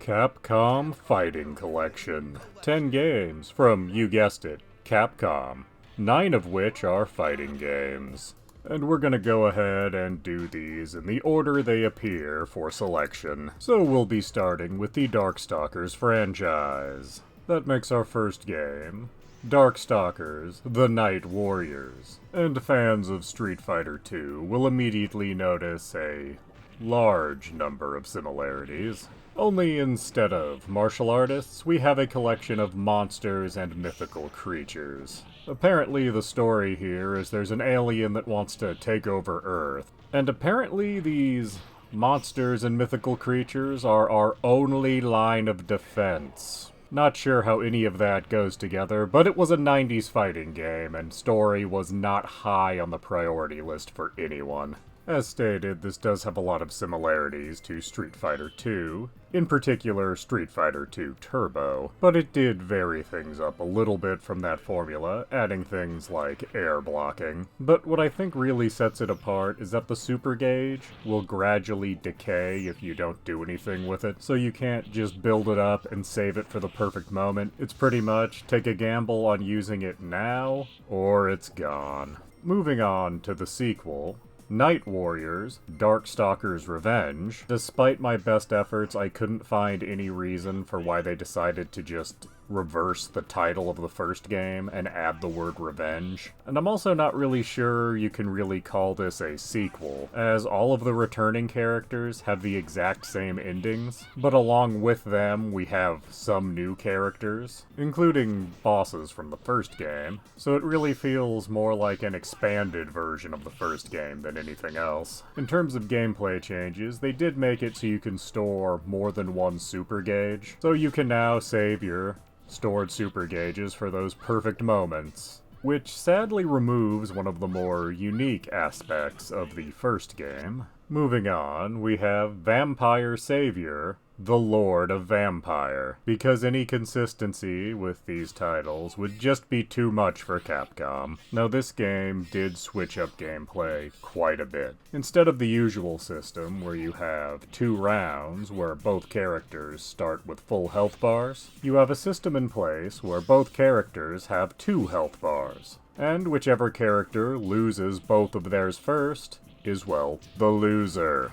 Capcom Fighting Collection. 10 games from, you guessed it, Capcom. 9 of which are fighting games. And we're gonna go ahead and do these in the order they appear for selection. So we'll be starting with the Darkstalkers franchise. That makes our first game Darkstalkers, the Night Warriors. And fans of Street Fighter II will immediately notice a large number of similarities. Only instead of martial artists, we have a collection of monsters and mythical creatures. Apparently the story here is there's an alien that wants to take over Earth, and apparently these monsters and mythical creatures are our only line of defense. Not sure how any of that goes together, but it was a 90s fighting game, and story was not high on the priority list for anyone. As stated, this does have a lot of similarities to Street Fighter II, in particular Street Fighter II Turbo, but it did vary things up a little bit from that formula, adding things like air blocking. But what I think really sets it apart is that the super gauge will gradually decay if you don't do anything with it, so you can't just build it up and save it for the perfect moment. It's pretty much take a gamble on using it now, or it's gone. Moving on to the sequel, Night Warriors, Darkstalkers Revenge. Despite my best efforts, I couldn't find any reason for why they decided to just reverse the title of the first game and add the word revenge. And I'm also not really sure you can really call this a sequel, as all of the returning characters have the exact same endings, but along with them we have some new characters, including bosses from the first game, so it really feels more like an expanded version of the first game than anything else. In terms of gameplay changes, they did make it so you can store more than one super gauge, so you can now save your stored super gauges for those perfect moments, which sadly removes one of the more unique aspects of the first game. Moving on, we have Vampire Savior, the Lord of Vampire, because any consistency with these titles would just be too much for Capcom. Now this game did switch up gameplay quite a bit. Instead of the usual system where you have 2 rounds where both characters start with full health bars, you have a system in place where both characters have 2 health bars. And whichever character loses both of theirs first is, well, the loser.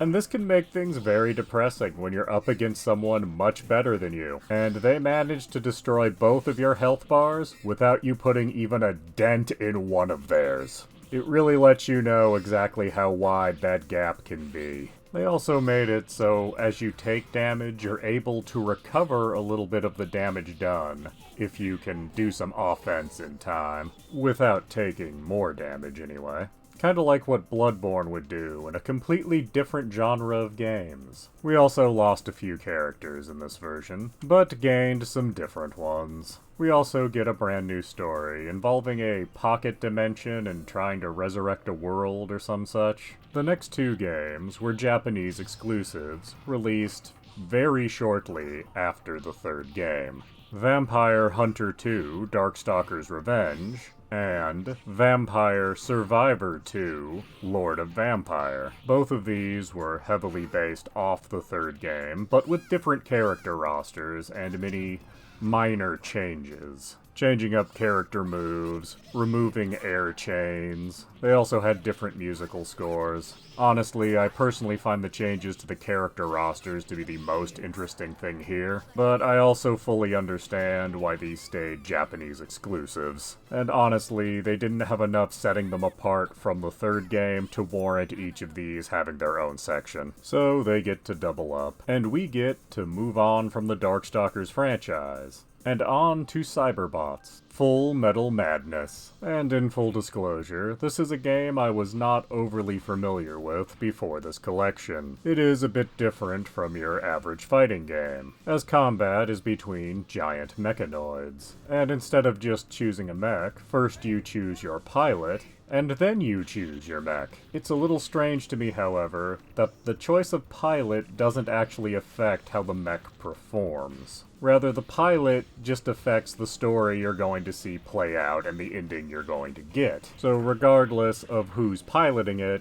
And this can make things very depressing when you're up against someone much better than you, and they manage to destroy both of your health bars without you putting even a dent in one of theirs. It really lets you know exactly how wide that gap can be. They also made it so as you take damage, you're able to recover a little bit of the damage done, if you can do some offense in time, without taking more damage anyway. Kinda like what Bloodborne would do in a completely different genre of games. We also lost a few characters in this version, but gained some different ones. We also get a brand new story involving a pocket dimension and trying to resurrect a world or some such. The next 2 games were Japanese exclusives, released very shortly after the 3rd game. Vampire Hunter 2, Darkstalkers Revenge, and Vampire Survivor 2, Lord of Vampire. Both of these were heavily based off the 3rd game, but with different character rosters and many minor changes. Changing up character moves, removing air chains. They also had different musical scores. Honestly, I personally find the changes to the character rosters to be the most interesting thing here, but I also fully understand why these stayed Japanese exclusives. And honestly, they didn't have enough setting them apart from the 3rd game to warrant each of these having their own section. So they get to double up, and we get to move on from the Darkstalkers franchise. And on to Cyberbots, Full Metal Madness. And in full disclosure, this is a game I was not overly familiar with before this collection. It is a bit different from your average fighting game, as combat is between giant mechanoids. And instead of just choosing a mech, first you choose your pilot, and then you choose your mech. It's a little strange to me, however, that the choice of pilot doesn't actually affect how the mech performs. Rather, the pilot just affects the story you're going to see play out and the ending you're going to get. So regardless of who's piloting it,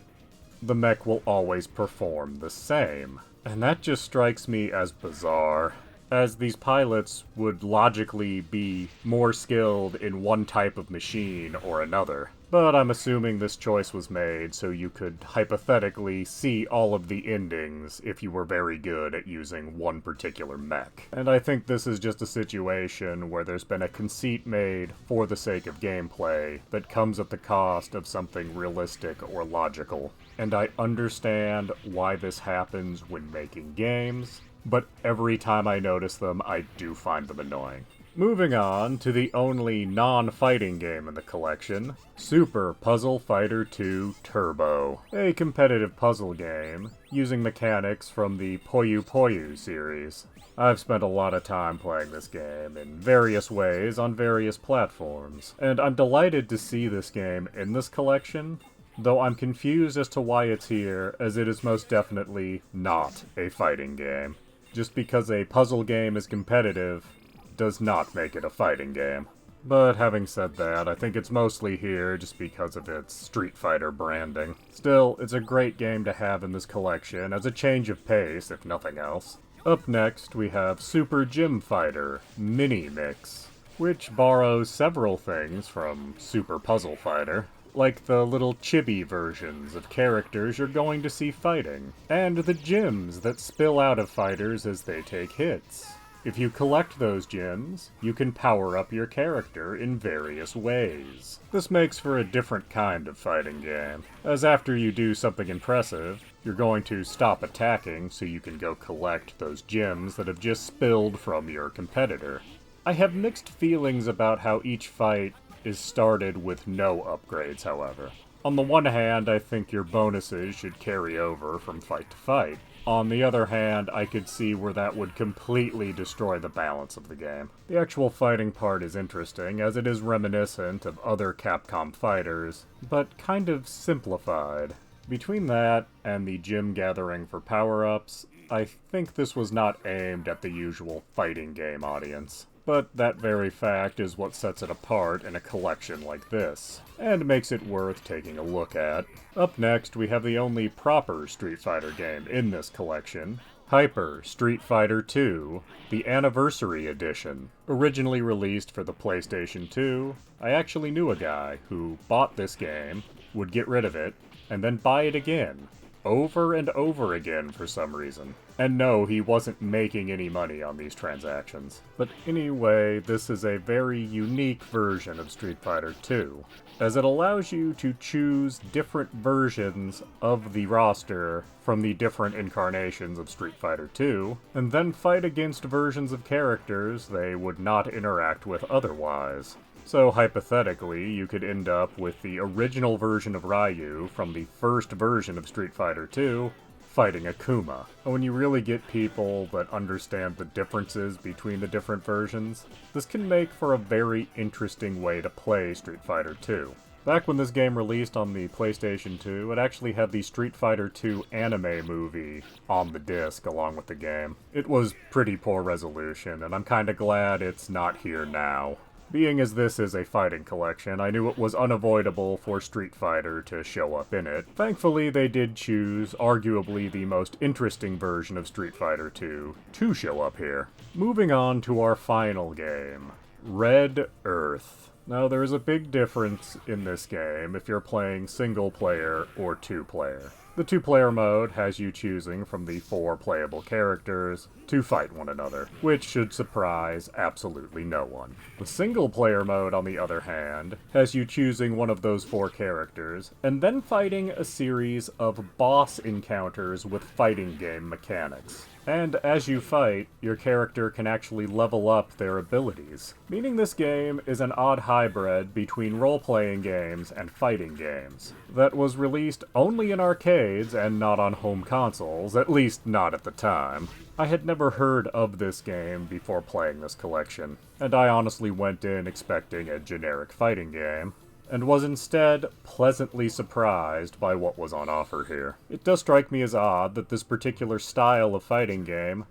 the mech will always perform the same. And that just strikes me as bizarre, as these pilots would logically be more skilled in one type of machine or another. But I'm assuming this choice was made so you could hypothetically see all of the endings if you were very good at using one particular mech. And I think this is just a situation where there's been a conceit made for the sake of gameplay that comes at the cost of something realistic or logical. And I understand why this happens when making games, but every time I notice them, I do find them annoying. Moving on to the only non-fighting game in the collection, Super Puzzle Fighter 2 Turbo, a competitive puzzle game using mechanics from the Puyo Puyo series. I've spent a lot of time playing this game in various ways on various platforms, and I'm delighted to see this game in this collection, though I'm confused as to why it's here, as it is most definitely not a fighting game. Just because a puzzle game is competitive does not make it a fighting game. But having said that, I think it's mostly here just because of its Street Fighter branding. Still, it's a great game to have in this collection as a change of pace, if nothing else. Up next, we have Super Gym Fighter Mini Mix, which borrows several things from Super Puzzle Fighter, like the little chibi versions of characters you're going to see fighting, and the gems that spill out of fighters as they take hits. If you collect those gems, you can power up your character in various ways. This makes for a different kind of fighting game, as after you do something impressive, you're going to stop attacking so you can go collect those gems that have just spilled from your competitor. I have mixed feelings about how each fight is started with no upgrades, however. On the one hand, I think your bonuses should carry over from fight to fight. On the other hand, I could see where that would completely destroy the balance of the game. The actual fighting part is interesting, as it is reminiscent of other Capcom fighters, but kind of simplified. Between that and the gym gathering for power-ups, I think this was not aimed at the usual fighting game audience. But that very fact is what sets it apart in a collection like this, and makes it worth taking a look at. Up next, we have the only proper Street Fighter game in this collection, Hyper Street Fighter 2, the Anniversary Edition. Originally released for the PlayStation 2, I actually knew a guy who bought this game, would get rid of it, and then buy it again, over and over again for some reason. And no, he wasn't making any money on these transactions. But anyway, this is a very unique version of Street Fighter 2, as it allows you to choose different versions of the roster from the different incarnations of Street Fighter 2, and then fight against versions of characters they would not interact with otherwise. So hypothetically, you could end up with the original version of Ryu from the first version of Street Fighter 2, fighting Akuma. And when you really get people that understand the differences between the different versions, this can make for a very interesting way to play Street Fighter 2. Back when this game released on the PlayStation 2, it actually had the Street Fighter 2 anime movie on the disc along with the game. It was pretty poor resolution, and I'm kinda glad it's not here now. Being as this is a fighting collection, I knew it was unavoidable for Street Fighter to show up in it. Thankfully, they did choose arguably the most interesting version of Street Fighter 2 to show up here. Moving on to our final game, Red Earth. Now, there is a big difference in this game if you're playing single player or two player. The two-player mode has you choosing from the 4 playable characters to fight one another, which should surprise absolutely no one. The single-player mode, on the other hand, has you choosing one of those 4 characters, and then fighting a series of boss encounters with fighting game mechanics. And as you fight, your character can actually level up their abilities, meaning this game is an odd hybrid between role-playing games and fighting games, that was released only in arcades and not on home consoles, at least not at the time. I had never heard of this game before playing this collection, and I honestly went in expecting a generic fighting game, and was instead pleasantly surprised by what was on offer here. It does strike me as odd that this particular style of fighting game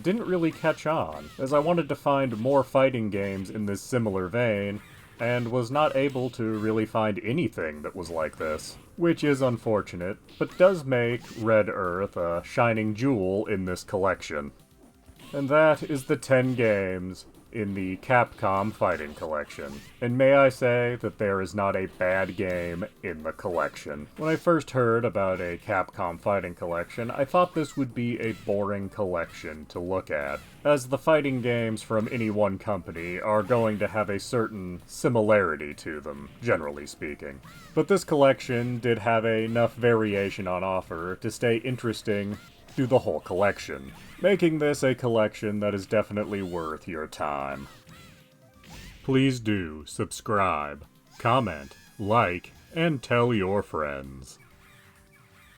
didn't really catch on, as I wanted to find more fighting games in this similar vein, and was not able to really find anything that was like this. which is unfortunate, but does make Red Earth a shining jewel in this collection. And that is the 10 games in the Capcom Fighting Collection. And may I say that there is not a bad game in the collection. When I first heard about a Capcom Fighting Collection, I thought this would be a boring collection to look at, as the fighting games from any one company are going to have a certain similarity to them, generally speaking. But this collection did have enough variation on offer to stay interesting through the whole collection, making this a collection that is definitely worth your time. Please do subscribe, comment, like, and tell your friends.